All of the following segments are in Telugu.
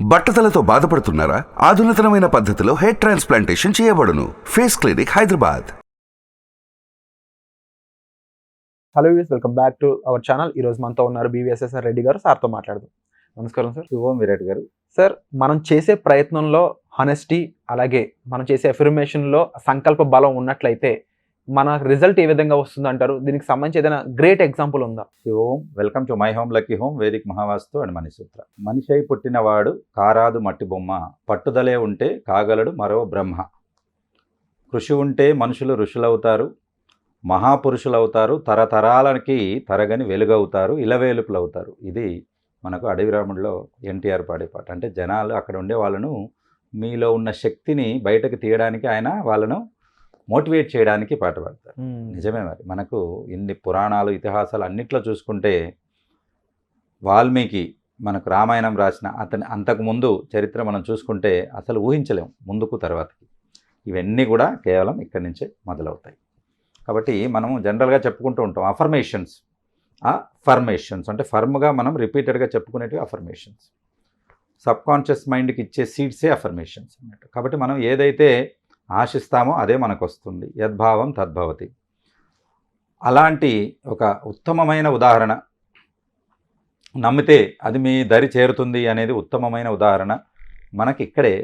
బట్టతలతో బాధపడుతున్నారా? ఆధునితనమైన పద్ధతిలో హెయిర్ ట్రాన్స్ప్లాంటేషన్ చేయబడును. Face clinic, Hyderabad. Hello views, welcome back to our channel. ఈరోజు మనతో ఉన్నారు బీవీఎస్ఎస్ఆర్ రెడ్డి గారు. సార్తో మాట్లాడదాం. నమస్కారం సార్. శుభం విరాట్ గారు. సార్, మనం చేసే ప్రయత్నంలో హానెస్టీ, అలాగే మనం చేసే అఫర్మేషన్లో సంకల్ప బలం ఉన్నట్లయితే మన రిజల్ట్ ఏ విధంగా వస్తుంది అంటారు? దీనికి సంబంధించి ఏదైనా గ్రేట్ ఎగ్జాంపుల్ ఉందా? Shivom, welcome to my home lucky home, Vedic Mahavastu and Manisutra. మనిషి అయి పుట్టినవాడు కారాదు మట్టి బొమ్మ, పట్టుదలే ఉంటే కాగలడు మరో బ్రహ్మ. కృషి ఉంటే మనుషులు ఋషులవుతారు, మహాపురుషులవుతారు, తరతరాలకి తరగని వెలుగవుతారు, ఇలవేలుపులవుతారు. ఇది మనకు అడవి రాముడిలో ఎన్టీఆర్ పాడే పాట. అంటే జనాలు అక్కడ ఉండే వాళ్ళను, మీలో ఉన్న శక్తిని బయటకు తీయడానికి ఆయన వాళ్ళను మోటివేట్ చేయడానికి పాట పాడతారు. నిజమే. మరి మనకు ఇన్ని పురాణాలు, ఇతిహాసాలు అన్నిట్లో చూసుకుంటే వాల్మీకి మనకు రామాయణం రాసిన అంతకుముందు చరిత్ర మనం చూసుకుంటే అసలు ఊహించలేం ముందుకు తర్వాతకి. ఇవన్నీ కూడా కేవలం ఇక్కడి నుంచే మొదలవుతాయి. కాబట్టి మనం జనరల్గా చెప్పుకుంటూ ఉంటాం అఫర్మేషన్స్. ఫర్మేషన్స్ అంటే ఫర్మ్గా మనం రిపీటెడ్గా చెప్పుకునేటివి అఫర్మేషన్స్. సబ్కాన్షియస్ మైండ్కి ఇచ్చే సీడ్సే అఫర్మేషన్స్ అన్నట్టు. కాబట్టి మనం ఏదైతే ఆశిస్తామో అదే మనకు వస్తుంది. యద్భావం తద్భవతి. అలాంటి ఒక ఉత్తమమైన ఉదాహరణ, నమ్మితే అది మీ దరి చేరుతుంది అనేది ఉత్తమమైన ఉదాహరణ మనకి ఇక్కడే,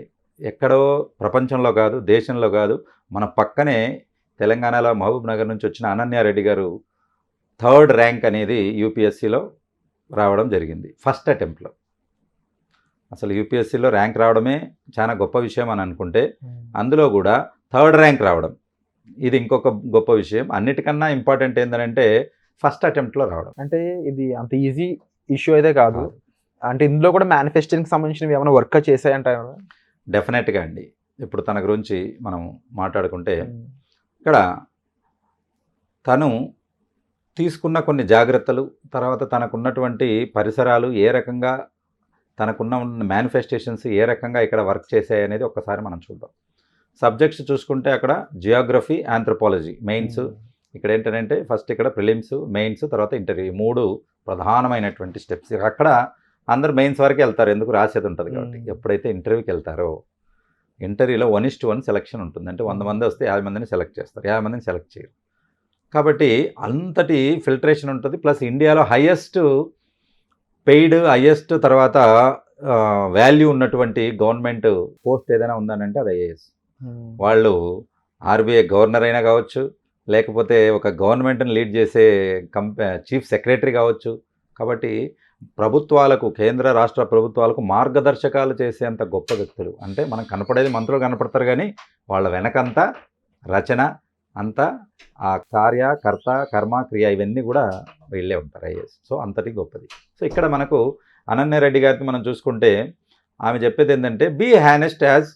ఎక్కడో ప్రపంచంలో కాదు, దేశంలో కాదు, మన పక్కనే తెలంగాణలో మహబూబ్ నగర్ నుంచి వచ్చిన అనన్యారెడ్డి గారు 3rd ర్యాంక్ అనేది యూపీఎస్సీలో రావడం జరిగింది. ఫస్ట్ అటెంప్ట్లో. అసలు యూపీఎస్సీలో ర్యాంక్ రావడమే చాలా గొప్ప విషయం అని అనుకుంటే, అందులో కూడా 3rd ర్యాంక్ రావడం ఇది ఇంకొక గొప్ప విషయం. అన్నిటికన్నా ఇంపార్టెంట్ ఏంటంటే ఫస్ట్ అటెంప్ట్లో రావడం. అంటే ఇది అంత ఈజీ ఇష్యూ అయితే కాదు. అంటే ఇందులో కూడా మేనిఫెస్టింగ్కి సంబంధించినవి ఏమైనా వర్క్ చేసాయంటారు? డెఫినెట్గా అండి. ఇప్పుడు తన గురించి మనం మాట్లాడుకుంటే, ఇక్కడ తను తీసుకున్న కొన్ని జాగ్రత్తలు, తర్వాత తనకున్నటువంటి పరిసరాలు ఏ రకంగా, తనకున్న మేనిఫెస్టేషన్స్ ఏ రకంగా ఇక్కడ వర్క్ చేశాయి అనేది ఒక్కసారి మనం చూద్దాం. సబ్జెక్ట్స్ చూసుకుంటే అక్కడ జియోగ్రఫీ, ఆంథ్రోపాలజీ మెయిన్స్. ఇక్కడ ఏంటంటే ఫస్ట్ ఇక్కడ ప్రిలిమ్స్, మెయిన్స్, తర్వాత ఇంటర్వ్యూ. 3 ప్రధానమైనటువంటి స్టెప్స్. అక్కడ అందరు మెయిన్స్ వరకు వెళ్తారు, ఎందుకు రాసేది ఉంటుంది కాబట్టి. ఎప్పుడైతే ఇంటర్వ్యూకి వెళ్తారో, ఇంటర్వ్యూలో 1:1 సెలక్షన్ ఉంటుంది. అంటే 100 మంది వస్తే 50 మందిని సెలెక్ట్ చేస్తారు, 50 మందిని సెలెక్ట్ చేయరు. కాబట్టి అంతటి ఫిల్టరేషన్ ఉంటుంది. ప్లస్ ఇండియాలో హైయెస్ట్ పెయిడ్, హైయెస్ట్ తర్వాత వాల్యూ ఉన్నటువంటి గవర్నమెంట్ పోస్ట్ ఏదైనా ఉందనంటే అది ఐఏఎస్. వాళ్ళు ఆర్బీఐ గవర్నర్ అయినా కావచ్చు, లేకపోతే ఒక గవర్నమెంట్ని లీడ్ చేసే చీఫ్ సెక్రటరీ కావచ్చు. కాబట్టి ప్రభుత్వాలకు, కేంద్ర రాష్ట్ర ప్రభుత్వాలకు మార్గదర్శకాలు చేసేంత గొప్ప వ్యక్తులు. అంటే మనం కనపడేది మంత్రులు కనపడతారు, కానీ వాళ్ళ వెనకంతా రచన అంతా, ఆ కార్య, కర్త, కర్మ, క్రియ ఇవన్నీ కూడా వీళ్ళే ఉంటారు ఐఏఎస్. సో అంతటి గొప్పది. సో ఇక్కడ మనకు అనన్యారెడ్డి గారికి మనం చూసుకుంటే ఆమె చెప్పేది ఏంటంటే, బీ హానెస్ట్ యాజ్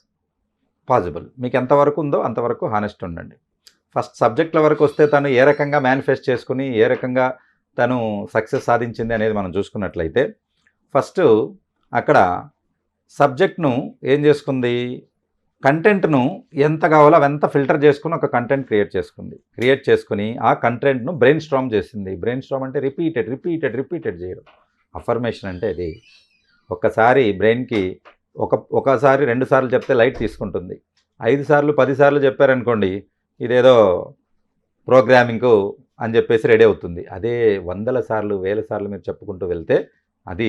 పాసిబుల్. మీకు ఎంతవరకు ఉందో అంతవరకు హానెస్ట్ ఉండండి. ఫస్ట్ సబ్జెక్టుల వరకు వస్తే తను ఏ రకంగా మేనిఫెస్ట్ చేసుకుని ఏ రకంగా తను సక్సెస్ సాధించింది అనేది మనం చూసుకున్నట్లయితే, ఫస్ట్ అక్కడ సబ్జెక్ట్ను ఏం చేసుకుంది, కంటెంట్ను ఎంత కావాలో అవంత ఫిల్టర్ చేసుకుని ఒక కంటెంట్ క్రియేట్ చేసుకుని ఆ కంటెంట్ను బ్రెయిన్ స్ట్రామ్ చేసింది. బ్రెయిన్ స్ట్రామ్ అంటే రిపీటెడ్ చేయడం. అఫర్మేషన్ అంటే అది. ఒక్కసారి బ్రెయిన్కి ఒకసారి 2 సార్లు చెప్తే లైట్ తీసుకుంటుంది. 5 సార్లు 10 సార్లు చెప్పారనుకోండి, ఇదేదో ప్రోగ్రామింగ్కు అని చెప్పేసి రెడీ అవుతుంది. అదే 100 సార్లు 1000 సార్లు మీరు చెప్పుకుంటూ వెళ్తే అది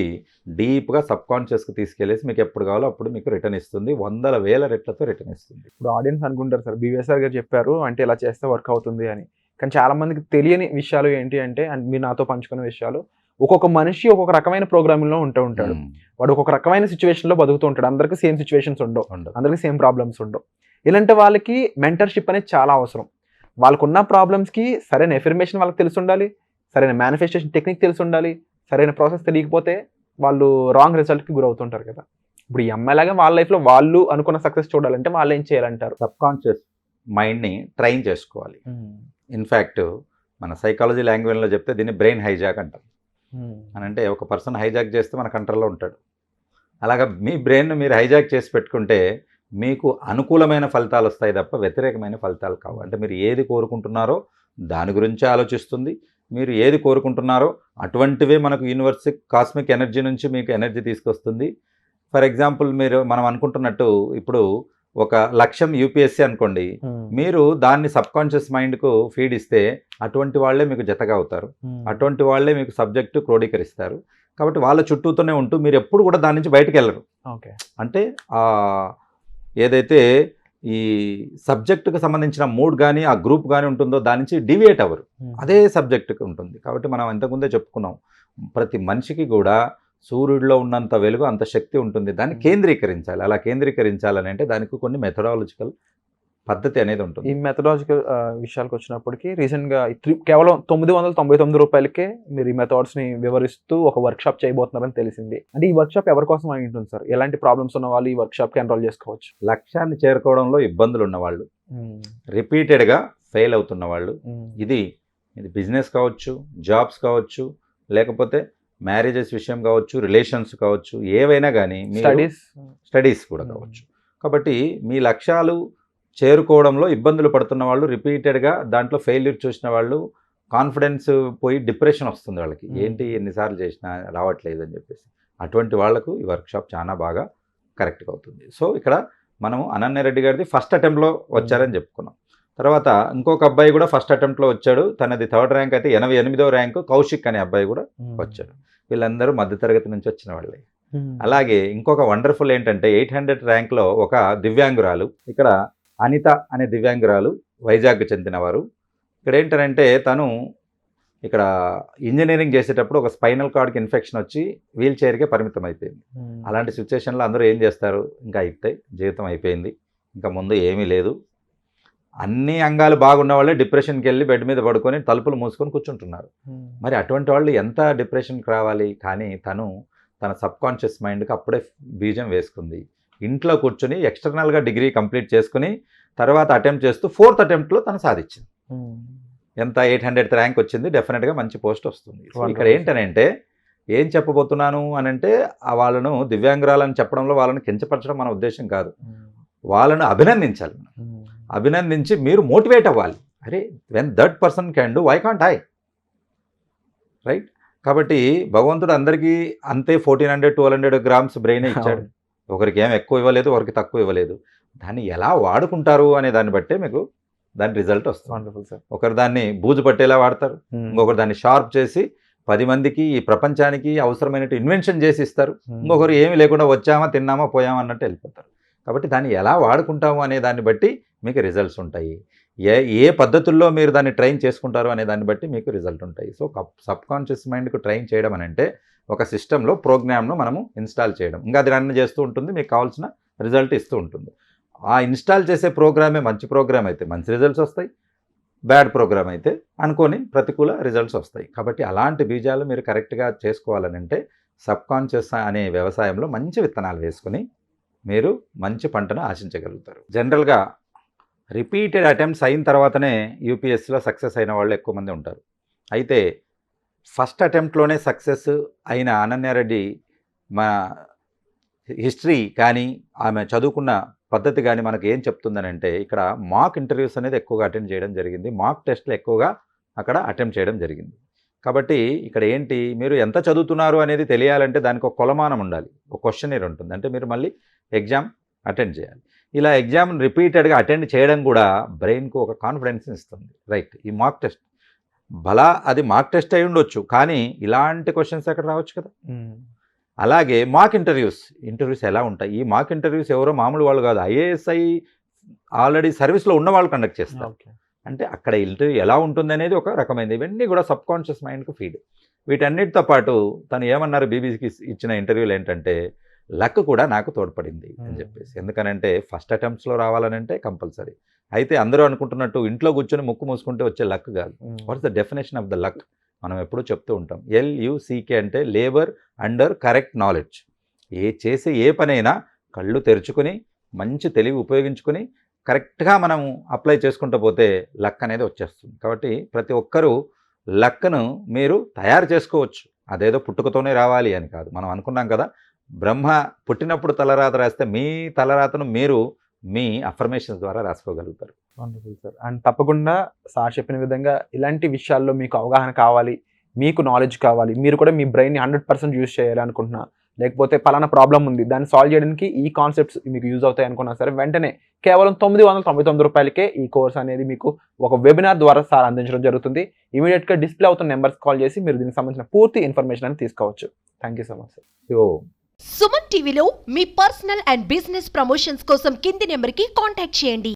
డీప్గా సబ్కాన్షియస్కి తీసుకెళ్ళేసి మీకు ఎప్పుడు కావాలో అప్పుడు మీకు రిటర్న్ ఇస్తుంది. 100,000 రెట్లతో రిటర్న్ ఇస్తుంది. ఇప్పుడు ఆడియన్స్ అనుకుంటారు, సార్ బీవీఎస్ఆర్ గారు చెప్పారు అంటే ఇలా చేస్తే వర్క్ అవుతుంది అని. కానీ చాలా మందికి తెలియని విషయాలు ఏంటి అంటే, మీరు నాతో పంచుకునే విషయాలు, ఒక్కొక్క మనిషి ఒక్కొక్క రకమైన ప్రోగ్రామింగ్లో ఉంటాడు. వాడు ఒక్కొక్క రకమైన సిచ్యువేషన్లో బతుకుతూ ఉంటాడు. అందరికీ సేమ్ సిచ్యువేషన్స్ ఉండవు, అందరికీ సేమ్ ప్రాబ్లమ్స్ ఉండవు. ఇలాంటి వాళ్ళకి మెంటర్షిప్ అనేది చాలా అవసరం. వాళ్ళకున్న ప్రాబ్లమ్స్కి సరైన ఎఫర్మేషన్ వాళ్ళకి తెలిసి ఉండాలి, సరైన మేనిఫెస్టేషన్ టెక్నిక్ తెలిసి ఉండాలి. సరైన ప్రాసెస్ తెలియకపోతే వాళ్ళు రాంగ్ రిజల్ట్కి గురవుతుంటారు కదా. ఇప్పుడు ఈ అమ్మాయిలాగా వాళ్ళ లైఫ్లో వాళ్ళు అనుకున్న సక్సెస్ చూడాలంటే వాళ్ళు ఏం చేయాలంటారు? సబ్కాన్షియస్ మైండ్ని ట్రైన్ చేసుకోవాలి. ఇన్ఫ్యాక్ట్ మన సైకాలజీ లాంగ్వేజ్లో చెప్తే దీన్ని బ్రెయిన్ హైజాక్ అంటాం. అని అంటే ఒక పర్సన్ హైజాక్ చేస్తే మన కంట్రోల్లో ఉంటాడు. అలాగా మీ బ్రెయిన్ను మీరు హైజాక్ చేసి పెట్టుకుంటే మీకు అనుకూలమైన ఫలితాలు వస్తాయి తప్ప వ్యతిరేకమైన ఫలితాలు కావు. అంటే మీరు ఏది కోరుకుంటున్నారో దాని గురించి ఆలోచిస్తుంది, మీరు ఏది కోరుకుంటున్నారో అటువంటివే మనకు యూనివర్స్ కాస్మిక్ ఎనర్జీ నుంచి మీకు ఎనర్జీ తీసుకొస్తుంది. ఫర్ ఎగ్జాంపుల్ మనం అనుకుంటున్నట్టు ఇప్పుడు ఒక లక్ష్యం యూపీఎస్సీ అనుకోండి, మీరు దాన్ని సబ్కాన్షియస్ మైండ్కు ఫీడ్ ఇస్తే అటువంటి వాళ్ళే మీకు జతగా అవుతారు, అటువంటి వాళ్ళే మీకు సబ్జెక్టు క్రోడీకరిస్తారు. కాబట్టి వాళ్ళ చుట్టూతోనే ఉంటూ మీరు ఎప్పుడు కూడా దాని నుంచి బయటకు వెళ్ళరు. ఓకే. అంటే ఏదైతే ఈ సబ్జెక్టుకు సంబంధించిన మూడ్ కానీ ఆ గ్రూప్ కానీ ఉంటుందో దాని నుంచి డివియేట్ అవ్వరు, అదే సబ్జెక్టుకి ఉంటుంది. కాబట్టి మనం ఇంతకుముందే చెప్పుకున్నాం, ప్రతి మనిషికి కూడా సూర్యుడిలో ఉన్నంత వెలుగు అంత శక్తి ఉంటుంది, దాన్ని కేంద్రీకరించాలి. అలా కేంద్రీకరించాలని అంటే దానికి కొన్ని మెథడాలజికల్ పద్ధతి అనేది ఉంటుంది. ఈ మెథడాలజికల్ విషయాలకు వచ్చినప్పటికీ రీసెంట్గా కేవలం 999 రూపాయలకే మీరు ఈ మెథడ్స్ని వివరిస్తూ ఒక వర్క్షాప్ చేయబోతున్నారని తెలిసింది. అంటే ఈ వర్క్షాప్ ఎవరి కోసం అయి ఉంటుంది సార్? ఎలాంటి ప్రాబ్లమ్స్ ఉన్న వాళ్ళు ఈ వర్క్షాప్కి ఎన్రోల్ చేసుకోవచ్చు? లక్ష్యాన్ని చేరుకోవడంలో ఇబ్బందులు ఉన్నవాళ్ళు, రిపీటెడ్గా ఫెయిల్ అవుతున్న వాళ్ళు, ఇది బిజినెస్ కావచ్చు, జాబ్స్ కావచ్చు, లేకపోతే మ్యారేజెస్ విషయం కావచ్చు, రిలేషన్స్ కావచ్చు, ఏవైనా కానీ స్టడీస్ కూడా కావచ్చు. కాబట్టి మీ లక్ష్యాలు చేరుకోవడంలో ఇబ్బందులు పడుతున్న వాళ్ళు, రిపీటెడ్గా దాంట్లో ఫెయిల్యూర్ చూసిన వాళ్ళు, కాన్ఫిడెన్స్ పోయి డిప్రెషన్ వస్తుంది వాళ్ళకి, ఏంటి ఎన్నిసార్లు చేసినా రావట్లేదు అని చెప్పేసి, అటువంటి వాళ్లకు ఈ వర్క్షాప్ చాలా బాగా కరెక్ట్గా అవుతుంది. సో ఇక్కడ మనము అనన్య రెడ్డి గారిది ఫస్ట్ అటెంప్ట్లో వచ్చారని చెప్పుకున్నాం. తర్వాత ఇంకొక అబ్బాయి కూడా ఫస్ట్ అటెంప్ట్లో వచ్చాడు, తనది 3rd ర్యాంక్ అయితే 88వ ర్యాంకు కౌశిక్ అనే అబ్బాయి కూడా వచ్చాడు. వీళ్ళందరూ మధ్యతరగతి నుంచి వచ్చిన వాళ్ళే. అలాగే ఇంకొక వండర్ఫుల్ ఏంటంటే 800 ర్యాంక్లో ఒక దివ్యాంగురాలు, ఇక్కడ అనిత అనే దివ్యాంగురాలు, వైజాగ్కి చెందినవారు. ఇక్కడ ఏంటంటే తను ఇక్కడ ఇంజనీరింగ్ చేసేటప్పుడు ఒక స్పైనల్ కార్డ్కి ఇన్ఫెక్షన్ వచ్చి వీల్ చైర్కే పరిమితం అయిపోయింది. అలాంటి సిచ్యువేషన్లో అందరూ ఏం చేస్తారు, ఇంకా అయితే జీవితం అయిపోయింది, ఇంకా ముందు ఏమీ లేదు, అన్ని అంగాలు బాగున్న వాళ్ళే డిప్రెషన్కి వెళ్ళి బెడ్ మీద పడుకొని తలుపులు మూసుకొని కూర్చుంటున్నారు. మరి అటువంటి వాళ్ళు ఎంత డిప్రెషన్కి రావాలి? కానీ తన సబ్కాన్షియస్ మైండ్కి అప్పుడే బీజం వేసుకుంది. ఇంట్లో కూర్చొని ఎక్స్టర్నల్గా డిగ్రీ కంప్లీట్ చేసుకుని తర్వాత అటెంప్ట్ చేస్తూ 4th అటెంప్ట్లో తను సాధించింది. ఎంత 800th ర్యాంక్ వచ్చింది, డెఫినెట్గా మంచి పోస్ట్ వస్తుంది. ఇక్కడ ఏంటనంటే ఏం చెప్పబోతున్నాను అనంటే వాళ్ళను దివ్యాంగురాలని చెప్పడంలో వాళ్ళని కించపరచడం మన ఉద్దేశం కాదు, వాళ్ళను అభినందించాలి. అభినందించి మీరు మోటివేట్ అవ్వాలి. అరే when that person can do, why can't I, right? కాబట్టి భగవంతుడు అందరికీ అంతే 1400-1200 గ్రామ్స్ బ్రెయిన్ ఇచ్చాడు. ఒకరికి ఏం ఎక్కువ ఇవ్వలేదు, ఒకరికి తక్కువ ఇవ్వలేదు. దాన్ని ఎలా వాడుకుంటారు అనే దాన్ని బట్టే మీకు దాని రిజల్ట్ వస్తుంది. Wonderful sir. ఒకరు దాన్ని బూజు పట్టేలా వాడతారు, ఇంకొకరు దాన్ని షార్ప్ చేసి 10 మందికి ఈ ప్రపంచానికి అవసరమైనట్టు ఇన్వెన్షన్ చేసి ఇస్తారు, ఇంకొకరు ఏమీ లేకుండా వచ్చామా తిన్నామా పోయామా అన్నట్టు వెళ్ళిపోతారు. కాబట్టి దాన్ని ఎలా వాడుకుంటాము అనే దాన్ని బట్టి మీకు రిజల్ట్స్ ఉంటాయి. ఏ పద్ధతుల్లో మీరు దాన్ని ట్రైన్ చేసుకుంటారు అనే దాన్ని బట్టి మీకు రిజల్ట్ ఉంటాయి. సో సబ్కాన్షియస్ మైండ్కు ట్రైన్ చేయడం అని అంటే ఒక సిస్టంలో ప్రోగ్రామ్ను మనము ఇన్స్టాల్ చేయడం, ఇంకా అది రన్ చేస్తూ ఉంటుంది, మీకు కావాల్సిన రిజల్ట్ ఇస్తూ ఉంటుంది. ఆ ఇన్స్టాల్ చేసే ప్రోగ్రామే మంచి ప్రోగ్రామ్ అయితే మంచి రిజల్ట్స్ వస్తాయి, బ్యాడ్ ప్రోగ్రామ్ అయితే అనుకోని ప్రతికూల రిజల్ట్స్ వస్తాయి. కాబట్టి అలాంటి బీజాలు మీరు కరెక్ట్గా చేసుకోవాలనంటే సబ్కాన్షియస్ అనే వ్యవసాయంలో మంచి విత్తనాలు వేసుకుని మీరు మంచి పంటను ఆశించగలుగుతారు. జనరల్గా రిపీటెడ్ అటెంప్ట్స్ అయిన తర్వాతనే యూపీఎస్సీలో సక్సెస్ అయిన వాళ్ళు ఎక్కువ మంది ఉంటారు. అయితే ఫస్ట్ అటెంప్ట్లోనే సక్సెస్ అయిన అనన్యారెడ్డి మన హిస్టరీ కానీ ఆమె చదువుకున్న పద్ధతి కానీ మనకు ఏం చెప్తుందనంటే, ఇక్కడ మాక్ ఇంటర్వ్యూస్ అనేది ఎక్కువగా అటెండ్ చేయడం జరిగింది, మాక్ టెస్ట్లు ఎక్కువగా అక్కడ అటెంప్ట్ చేయడం జరిగింది. కాబట్టి ఇక్కడ ఏంటి, మీరు ఎంత చదువుతున్నారు అనేది తెలియాలంటే దానికి ఒక కొలమానం ఉండాలి, ఒక క్వశ్చనర్ ఉంటుంది, అంటే మీరు మళ్ళీ ఎగ్జామ్ అటెండ్ చేయాలి. ఇలా ఎగ్జామ్ రిపీటెడ్గా అటెండ్ చేయడం కూడా బ్రెయిన్కు ఒక కాన్ఫిడెన్స్ ఇస్తుంది, రైట్? ఈ మాక్ టెస్ట్ అది మాక్ టెస్ట్ అయి ఉండొచ్చు, కానీ ఇలాంటి క్వశ్చన్స్ ఎక్కడ రావచ్చు కదా. అలాగే మాక్ ఇంటర్వ్యూస్ ఎలా ఉంటాయి? ఈ మాక్ ఇంటర్వ్యూస్ ఎవరో మామూలు వాళ్ళు కాదు, ఐఏఎస్ఐ ఆల్రెడీ సర్వీస్లో ఉన్న వాళ్ళు కండక్ట్ చేస్తారు. అంటే అక్కడ ఇంటర్వ్యూ ఎలా ఉంటుంది అనేది ఒక రకమైనది. ఇవన్నీ కూడా సబ్కాన్షియస్ మైండ్కు ఫీడ్. వీటన్నిటితో పాటు తను ఏమన్నారు బీబీసీకి ఇచ్చిన ఇంటర్వ్యూలు ఏంటంటే, లక్ కూడా నాకు తోడ్పడింది అని చెప్పేసి. ఎందుకనంటే ఫస్ట్ అటెంప్ట్స్లో రావాలనంటే కంపల్సరీ. అయితే అందరూ అనుకుంటున్నట్టు ఇంట్లో కూర్చొని ముక్కు మూసుకుంటే వచ్చే లక్ కాదు. What's the definition of the luck? మనం ఎప్పుడూ చెప్తూ ఉంటాం, LUCK అంటే లేబర్ అండర్ కరెక్ట్ నాలెడ్జ్. చేసే ఏ పనైనా కళ్ళు తెరుచుకుని మంచి తెలివి ఉపయోగించుకుని కరెక్ట్గా మనం అప్లై చేసుకుంటూ పోతే లక్ అనేది వచ్చేస్తుంది. కాబట్టి ప్రతి ఒక్కరూ లక్ను మీరు తయారు చేసుకోవచ్చు, అదేదో పుట్టుకతోనే రావాలి అని కాదు. మనం అనుకున్నాం కదా, బ్రహ్మ పుట్టినప్పుడు తలరాత రాస్తే మీ తలరాతను మీరు మీ అఫర్మేషన్స్ ద్వారా రాసుకోగలుగుతారు. Wonderful sir. అండ్ తప్పకుండా సార్ చెప్పిన విధంగా ఇలాంటి విషయాల్లో మీకు అవగాహన కావాలి, మీకు నాలెడ్జ్ కావాలి, మీరు కూడా మీ బ్రెయిన్ని 100% యూజ్ చేయాలి అనుకుంటున్నా లేకపోతే పలానా ప్రాబ్లం ఉంది దాన్ని సాల్వ్ చేయడానికి ఈ కాన్సెప్ట్స్ మీకు యూజ్ అవుతాయి అనుకున్నా సరే వెంటనే కేవలం 999 రూపాయలకే ఈ కోర్స్ అనేది మీకు ఒక వెబినార్ ద్వారా సార్ అందించడం జరుగుతుంది. ఇమీడియట్గా డిస్ప్లే అవుతున్న నెంబర్స్ కాల్ చేసి మీరు దీనికి సంబంధించిన పూర్తి ఇన్ఫర్మేషన్ అని తీసుకోవచ్చు. Thank you so much sir. So Suman టీవీలో మీ పర్సనల్ అండ్ బిజినెస్ ప్రమోషన్స్ కోసం కింది నెంబర్కి కాంటాక్ట్ చేయండి.